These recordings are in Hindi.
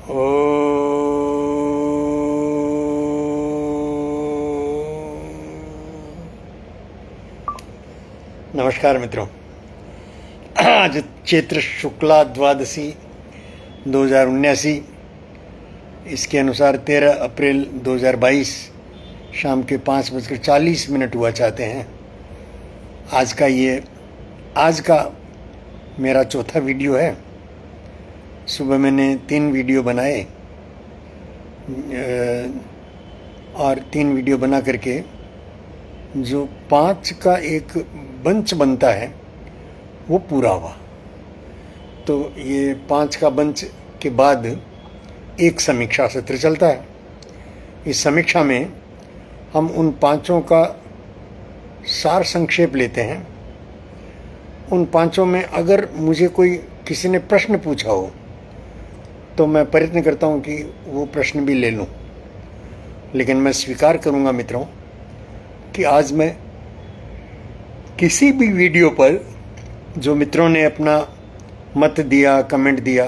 ओ नमस्कार मित्रों। आज चैत्र शुक्ला द्वादशी 2079, इसके अनुसार 13 अप्रैल 2022 शाम के 5:40 हुआ चाहते हैं। आज का मेरा चौथा वीडियो है। सुबह मैंने 3 वीडियो बनाए और 3 वीडियो बना करके जो 5 का एक बंच बनता है वो पूरा हुआ। तो ये 5 का बंच के बाद एक समीक्षा सत्र चलता है। इस समीक्षा में हम उन 5 का सार संक्षेप लेते हैं। उन 5 में अगर मुझे किसी ने प्रश्न पूछा हो तो मैं प्रयत्न करता हूँ कि वो प्रश्न भी ले लूँ, लेकिन मैं स्वीकार करूँगा मित्रों कि आज मैं किसी भी वीडियो पर जो मित्रों ने अपना मत दिया, कमेंट दिया,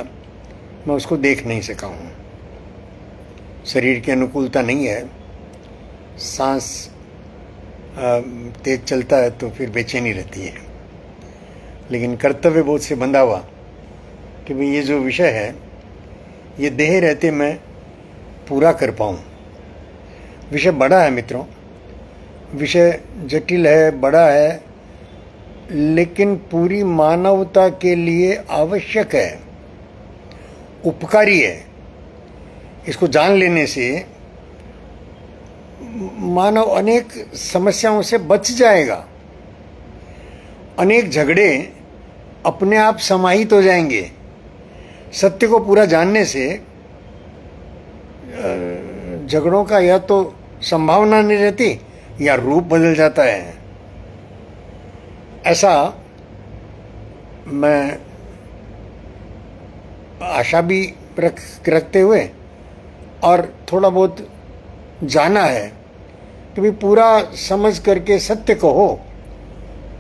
मैं उसको देख नहीं सका हूँ। शरीर की अनुकूलता नहीं है, सांस तेज चलता है तो फिर बेचैनी रहती है, लेकिन कर्तव्य बोध से बंधा हुआ कि भाई ये जो विषय है ये देह रहते मैं पूरा कर पाऊँ। विषय बड़ा है मित्रों, विषय जटिल है, बड़ा है, लेकिन पूरी मानवता के लिए आवश्यक है, उपकारी है। इसको जान लेने से मानव अनेक समस्याओं से बच जाएगा, अनेक झगड़े अपने आप समाहित हो जाएंगे। सत्य को पूरा जानने से झगड़ों का या तो संभावना नहीं रहती या रूप बदल जाता है। ऐसा मैं आशा भी रखते हुए और थोड़ा बहुत जाना है कि भाई पूरा समझ करके सत्य को हो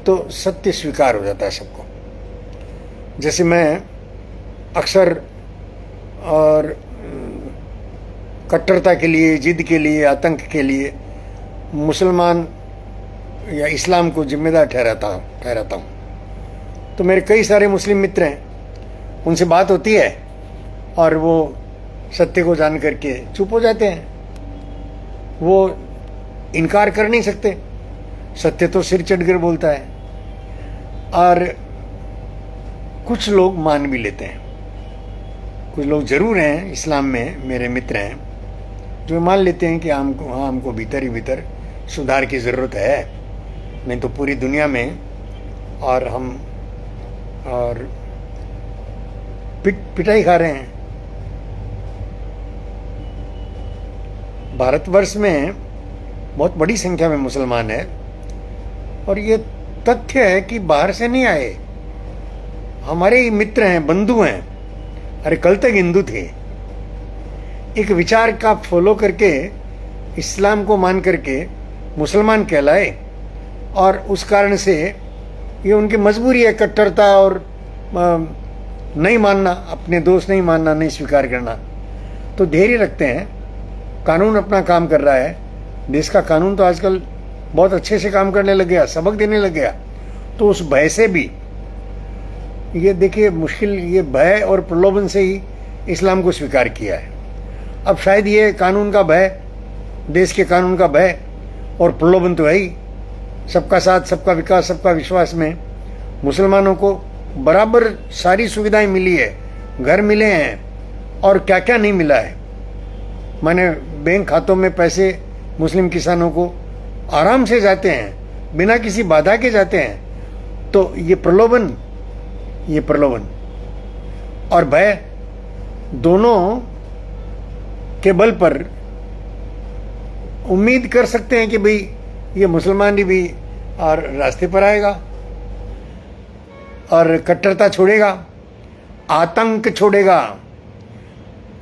तो सत्य स्वीकार हो जाता है सबको। जैसे मैं अक्सर और कट्टरता के लिए, जिद के लिए, आतंक के लिए मुसलमान या इस्लाम को जिम्मेदार ठहराता हूँ। तो मेरे कई सारे मुस्लिम मित्र हैं, उनसे बात होती है और वो सत्य को जान करके चुप हो जाते हैं। वो इनकार कर नहीं सकते, सत्य तो सिर चढ़कर बोलता है। और कुछ लोग मान भी लेते हैं। कुछ लोग जरूर हैं इस्लाम में, मेरे मित्र हैं, जो मान लेते हैं कि हमको भीतर ही भीतर सुधार की ज़रूरत है, नहीं तो पूरी दुनिया में और हम पिटाई खा रहे हैं। भारतवर्ष में बहुत बड़ी संख्या में मुसलमान है और ये तथ्य है कि बाहर से नहीं आए, हमारे ही मित्र हैं, बंधु हैं। अरे कल तक हिंदू थे, एक विचार का फॉलो करके इस्लाम को मान करके मुसलमान कहलाए और उस कारण से ये उनकी मजबूरी है कट्टरता और नहीं मानना, अपने दोस्त नहीं मानना, नहीं स्वीकार करना। तो धैर्य रखते हैं, कानून अपना काम कर रहा है। देश का कानून तो आजकल बहुत अच्छे से काम करने लग गया, सबक देने लग गया। तो उस भय से भी, ये देखिए मुश्किल, ये भय और प्रलोभन से ही इस्लाम को स्वीकार किया है। अब शायद ये कानून का भय, देश के कानून का भय और प्रलोभन तो है ही। सबका साथ, सबका विकास, सबका विश्वास में मुसलमानों को बराबर सारी सुविधाएं मिली है, घर मिले हैं और क्या क्या नहीं मिला है। माने बैंक खातों में पैसे मुस्लिम किसानों को आराम से जाते हैं, बिना किसी बाधा के जाते हैं। तो ये प्रलोभन और भय दोनों के बल पर उम्मीद कर सकते हैं कि भाई ये मुसलमान भी और रास्ते पर आएगा और कट्टरता छोड़ेगा, आतंक छोड़ेगा।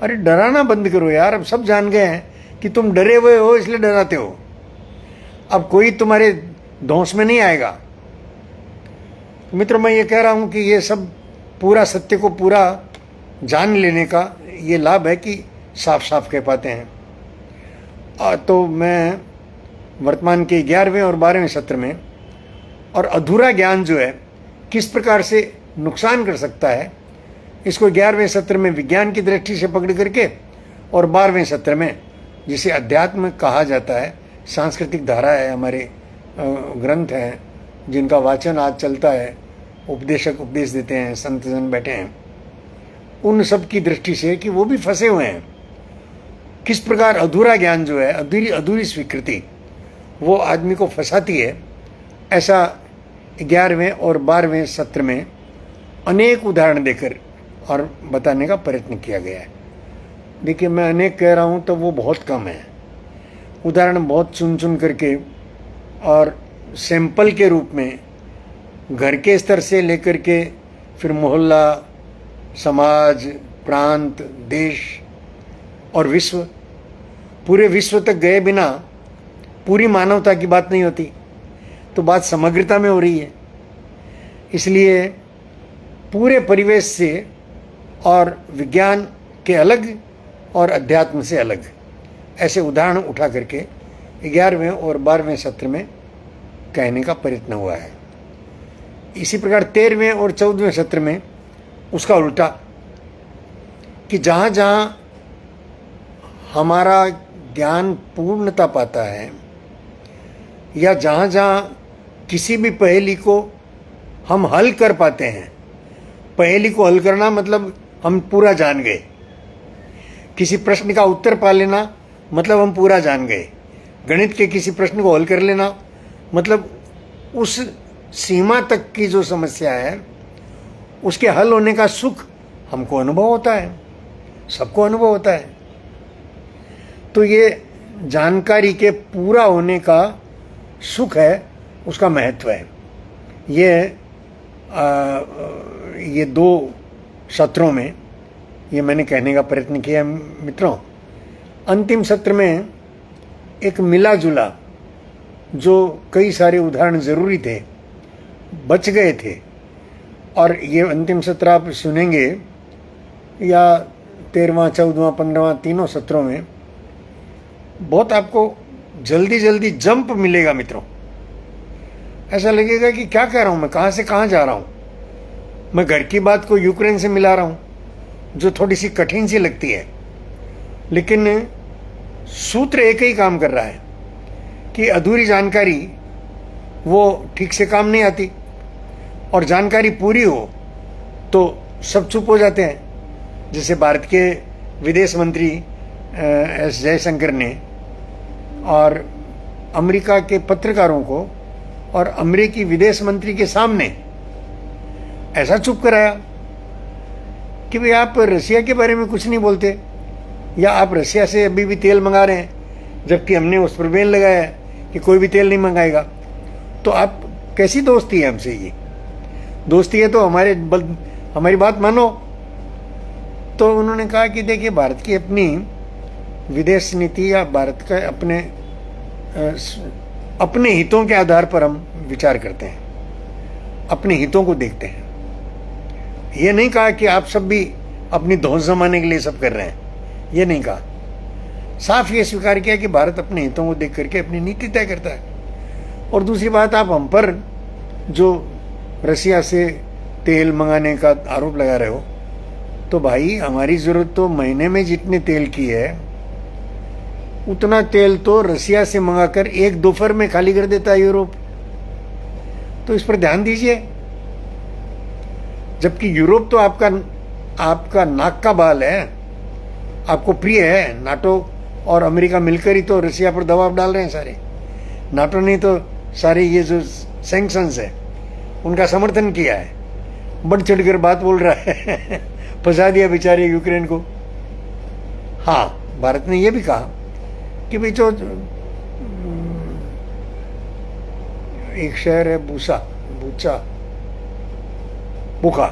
अरे डराना बंद करो यार, अब सब जान गए हैं कि तुम डरे हुए हो इसलिए डराते हो। अब कोई तुम्हारे धौंस में नहीं आएगा। मित्रों, मैं ये कह रहा हूं कि ये सब पूरा सत्य को पूरा जान लेने का ये लाभ है कि साफ साफ कह पाते हैं। तो मैं वर्तमान के 11वें और 12वें सत्र में और अधूरा ज्ञान जो है किस प्रकार से नुकसान कर सकता है, इसको 11वें सत्र में विज्ञान की दृष्टि से पकड़ करके और 12वें सत्र में जिसे अध्यात्म कहा जाता है, सांस्कृतिक धारा है, हमारे ग्रंथ हैं जिनका वाचन आज चलता है, उपदेशक उपदेश देते हैं, संत जन बैठे हैं, उन सब की दृष्टि से कि वो भी फंसे हुए हैं। किस प्रकार अधूरा ज्ञान जो है, अधूरी स्वीकृति वो आदमी को फंसाती है, ऐसा 11वें और 12वें सत्र में अनेक उदाहरण देकर और बताने का प्रयत्न किया गया है। देखिए, मैं अनेक कह रहा हूँ तो वो बहुत कम है, उदाहरण बहुत चुन चुन करके और सैंपल के रूप में घर के स्तर से लेकर के फिर मोहल्ला, समाज, प्रांत, देश और विश्व, पूरे विश्व तक गए बिना पूरी मानवता की बात नहीं होती, तो बात समग्रता में हो रही है। इसलिए पूरे परिवेश से और विज्ञान के अलग और अध्यात्म से अलग ऐसे उदाहरण उठा करके 11वें और 12वें सत्र में कहने का प्रयत्न हुआ है। इसी प्रकार 13वें और 14वें सत्र में उसका उल्टा, कि जहाँ जहाँ हमारा ज्ञान पूर्णता पाता है या जहाँ जहाँ किसी भी पहेली को हम हल कर पाते हैं, पहेली को हल करना मतलब हम पूरा जान गए, किसी प्रश्न का उत्तर पा लेना मतलब हम पूरा जान गए, गणित के किसी प्रश्न को हल कर लेना मतलब उस सीमा तक की जो समस्या है उसके हल होने का सुख हमको अनुभव होता है, सबको अनुभव होता है। तो ये जानकारी के पूरा होने का सुख है, उसका महत्व है। ये 2 सत्रों में ये मैंने कहने का प्रयत्न किया। मित्रों, अंतिम सत्र में एक मिला जुला, जो कई सारे उदाहरण ज़रूरी थे, बच गए थे, और ये अंतिम सत्र आप सुनेंगे या 13वां, 14वां, 15वां तीनों सत्रों में बहुत आपको जल्दी जल्दी जंप मिलेगा। मित्रों, ऐसा लगेगा कि क्या कह रहा हूँ मैं, कहाँ से कहाँ जा रहा हूँ। मैं घर की बात को यूक्रेन से मिला रहा हूँ, जो थोड़ी सी कठिन सी लगती है, लेकिन सूत्र एक ही काम कर रहा है कि अधूरी जानकारी वो ठीक से काम नहीं आती, और जानकारी पूरी हो तो सब चुप हो जाते हैं। जैसे भारत के विदेश मंत्री एस जयशंकर ने और अमेरिका के पत्रकारों को और अमेरिकी विदेश मंत्री के सामने ऐसा चुप कराया कि भाई आप रसिया के बारे में कुछ नहीं बोलते, या आप रसिया से अभी भी तेल मंगा रहे हैं, जबकि हमने उस पर बैन लगाया है कि कोई भी तेल नहीं मंगाएगा। तो आप कैसी दोस्ती है हमसे? ये दोस्ती है तो हमारी बात मानो। तो उन्होंने कहा कि देखिए, भारत की अपनी विदेश नीति या भारत का अपने हितों के आधार पर हम विचार करते हैं, अपने हितों को देखते हैं। ये नहीं कहा कि आप सब भी अपनी धौंस जमाने के लिए सब कर रहे हैं, ये नहीं कहा। साफ ये स्वीकार किया कि भारत अपने हितों को देख करके अपनी नीति तय करता है। और दूसरी बात, आप हम पर जो रसिया से तेल मंगाने का आरोप लगा रहे हो, तो भाई हमारी ज़रूरत तो महीने में जितने तेल की है उतना तेल तो रसिया से मंगाकर एक दोपहर में खाली कर देता है यूरोप। तो इस पर ध्यान दीजिए। जबकि यूरोप तो आपका नाक का बाल है, आपको प्रिय है। नाटो और अमेरिका मिलकर ही तो रसिया पर दबाव डाल रहे हैं सारे। नाटो ने तो सारे ये जो सैंक्शंस है उनका समर्थन किया है, बढ़ चढ़कर बात बोल रहा है फंसा दिया बेचारे यूक्रेन को। हाँ, भारत ने यह भी कहा कि भाई जो एक शहर है बुखा,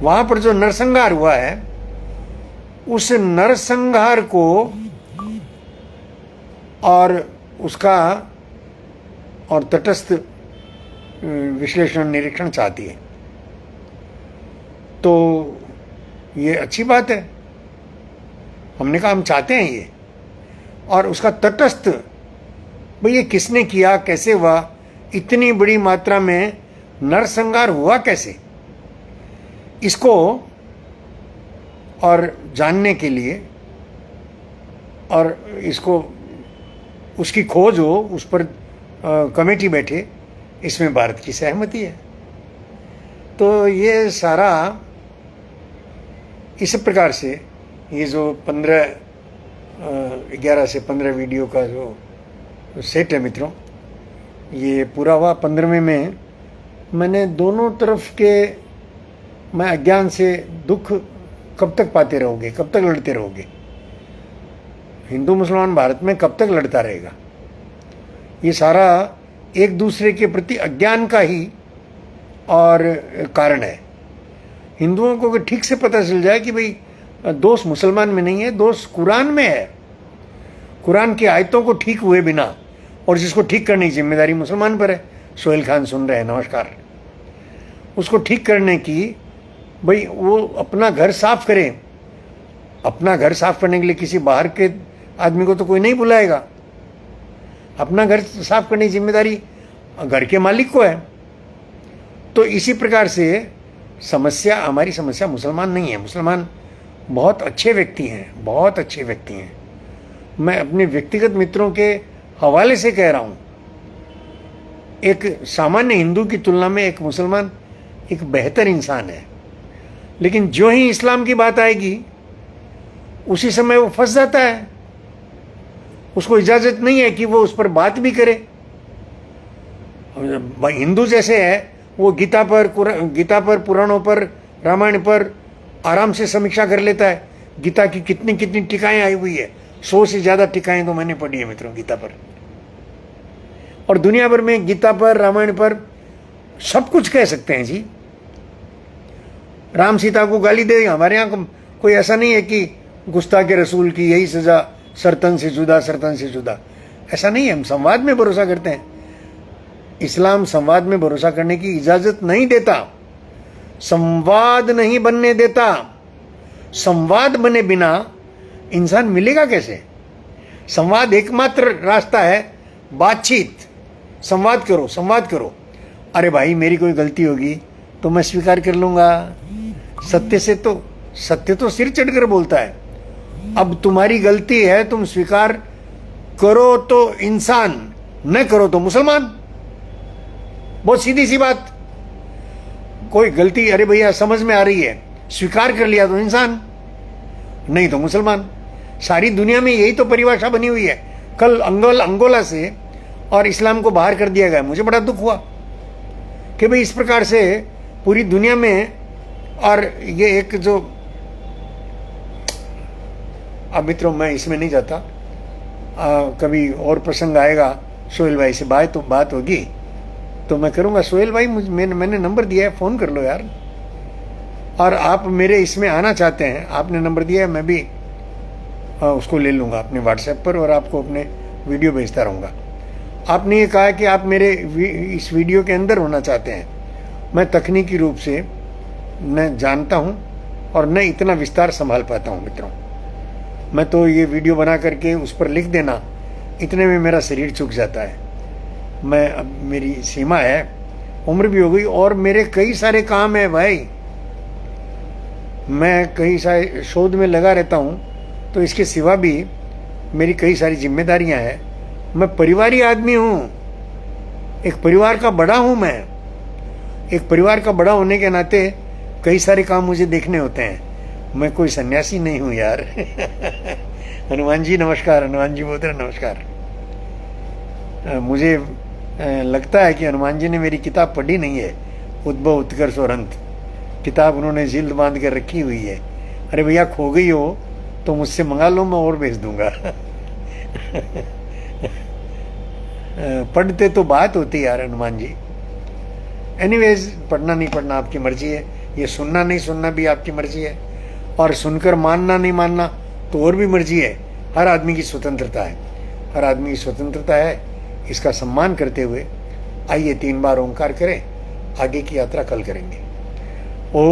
वहां पर जो नरसंहार हुआ है, उस नरसंहार को और उसका और तटस्थ विश्लेषण निरीक्षण चाहती है। तो ये अच्छी बात है हमने कहा हम चाहते हैं ये, और उसका तटस्थ भाई ये किसने किया, कैसे हुआ, इतनी बड़ी मात्रा में नरसंहार हुआ कैसे, इसको और जानने के लिए और इसको उसकी खोज हो, उस पर कमेटी बैठे, इसमें भारत की सहमति है। तो ये सारा इस प्रकार से ये जो 11 से 15 वीडियो का जो सेट है मित्रों, ये पूरा हुआ। 15वें में मैंने दोनों तरफ के, मैं अज्ञान से दुख कब तक पाते रहोगे, कब तक लड़ते रहोगे, हिंदू मुसलमान भारत में कब तक लड़ता रहेगा, ये सारा एक दूसरे के प्रति अज्ञान का ही और कारण है। हिंदुओं को अगर ठीक से पता चल जाए कि भाई दोष मुसलमान में नहीं है, दोष कुरान में है, कुरान की आयतों को ठीक हुए बिना, और जिसको ठीक करने की जिम्मेदारी मुसलमान पर है। सोहेल खान सुन रहे हैं, नमस्कार। उसको ठीक करने की भाई वो अपना घर साफ करें। अपना घर साफ करने के लिए किसी बाहर के आदमी को तो कोई नहीं बुलाएगा, अपना घर साफ करने की जिम्मेदारी घर के मालिक को है। तो इसी प्रकार से समस्या, हमारी समस्या मुसलमान नहीं है। मुसलमान बहुत अच्छे व्यक्ति हैं, बहुत अच्छे व्यक्ति हैं। मैं अपने व्यक्तिगत मित्रों के हवाले से कह रहा हूँ, एक सामान्य हिंदू की तुलना में एक मुसलमान एक बेहतर इंसान है। लेकिन जो ही इस्लाम की बात आएगी उसी समय वो फंस जाता है, उसको इजाज़त नहीं है कि वो उस पर बात भी करे। हिंदू जैसे है वो गीता पर, पुराणों पर, रामायण पर आराम से समीक्षा कर लेता है। गीता की कितनी कितनी टीकाएं आई हुई है, 100 से ज़्यादा टीकाएं तो मैंने पढ़ी है मित्रों गीता पर। और दुनिया भर में गीता पर, रामायण पर सब कुछ कह सकते हैं जी। राम सीता को गाली दे, हमारे यहाँ कोई ऐसा नहीं है कि गुस्ताख के रसूल की यही सजा, सरतन से जुदा, सरतन से जुदा, ऐसा नहीं है। हम संवाद में भरोसा करते हैं। इस्लाम संवाद में भरोसा करने की इजाजत नहीं देता, संवाद नहीं बनने देता। संवाद बने बिना इंसान मिलेगा कैसे? संवाद एकमात्र रास्ता है बातचीत। संवाद करो, संवाद करो। अरे भाई मेरी कोई गलती होगी तो मैं स्वीकार कर लूंगा। सत्य तो सिर चढ़कर बोलता है। अब तुम्हारी गलती है, तुम स्वीकार करो तो इंसान, न करो तो मुसलमान। बहुत सीधी सी बात। कोई गलती, अरे भैया समझ में आ रही है, स्वीकार कर लिया तो इंसान, नहीं तो मुसलमान। सारी दुनिया में यही तो परिभाषा बनी हुई है। कल अंगोला से और इस्लाम को बाहर कर दिया गया। मुझे बड़ा दुख हुआ कि भाई इस प्रकार से पूरी दुनिया में, और ये एक जो, अब मित्रों मैं इसमें नहीं जाता, कभी और प्रसंग आएगा, सोहेल भाई से बात होगी तो मैं करूंगा। सोहेल भाई मैंने नंबर दिया है, फ़ोन कर लो यार। और आप मेरे इसमें आना चाहते हैं, आपने नंबर दिया है, मैं भी उसको ले लूँगा अपने व्हाट्सएप पर और आपको अपने वीडियो भेजता रहूँगा। आपने ये कहा कि आप मेरे इस वीडियो के अंदर होना चाहते हैं। मैं तकनीकी रूप से न जानता हूँ और न इतना विस्तार संभाल पाता हूँ मित्रों। मैं तो ये वीडियो बना करके उस पर लिख देना, इतने में मेरा शरीर चूक जाता है। मैं, अब मेरी सीमा है, उम्र भी हो गई और मेरे कई सारे काम है भाई। मैं कई सारे शोध में लगा रहता हूँ, तो इसके सिवा भी मेरी कई सारी जिम्मेदारियाँ हैं। मैं परिवारी आदमी हूँ, एक परिवार का बड़ा हूँ। मैं एक परिवार का बड़ा होने के नाते कई सारे काम मुझे देखने होते हैं। मैं कोई सन्यासी नहीं हूँ यार। हनुमान जी नमस्कार, हनुमान जी बोल रहे नमस्कार। मुझे लगता है कि हनुमान जी ने मेरी किताब पढ़ी नहीं है, उद्भव उत्कर्ष और अंत। किताब उन्होंने जिल्द बांध कर रखी हुई है। अरे भैया खो गई हो तो मुझसे मंगा लो, मैं और भेज दूंगा। पढ़ते तो बात होती यार हनुमान जी। एनीवेज, पढ़ना नहीं पढ़ना आपकी मर्जी है, ये सुनना नहीं सुनना भी आपकी मर्जी है, और सुनकर मानना नहीं मानना तो और भी मर्जी है। हर आदमी की स्वतंत्रता है, हर आदमी की स्वतंत्रता है। इसका सम्मान करते हुए आइए 3 बार ओंकार करें। आगे की यात्रा कल करेंगे। ओ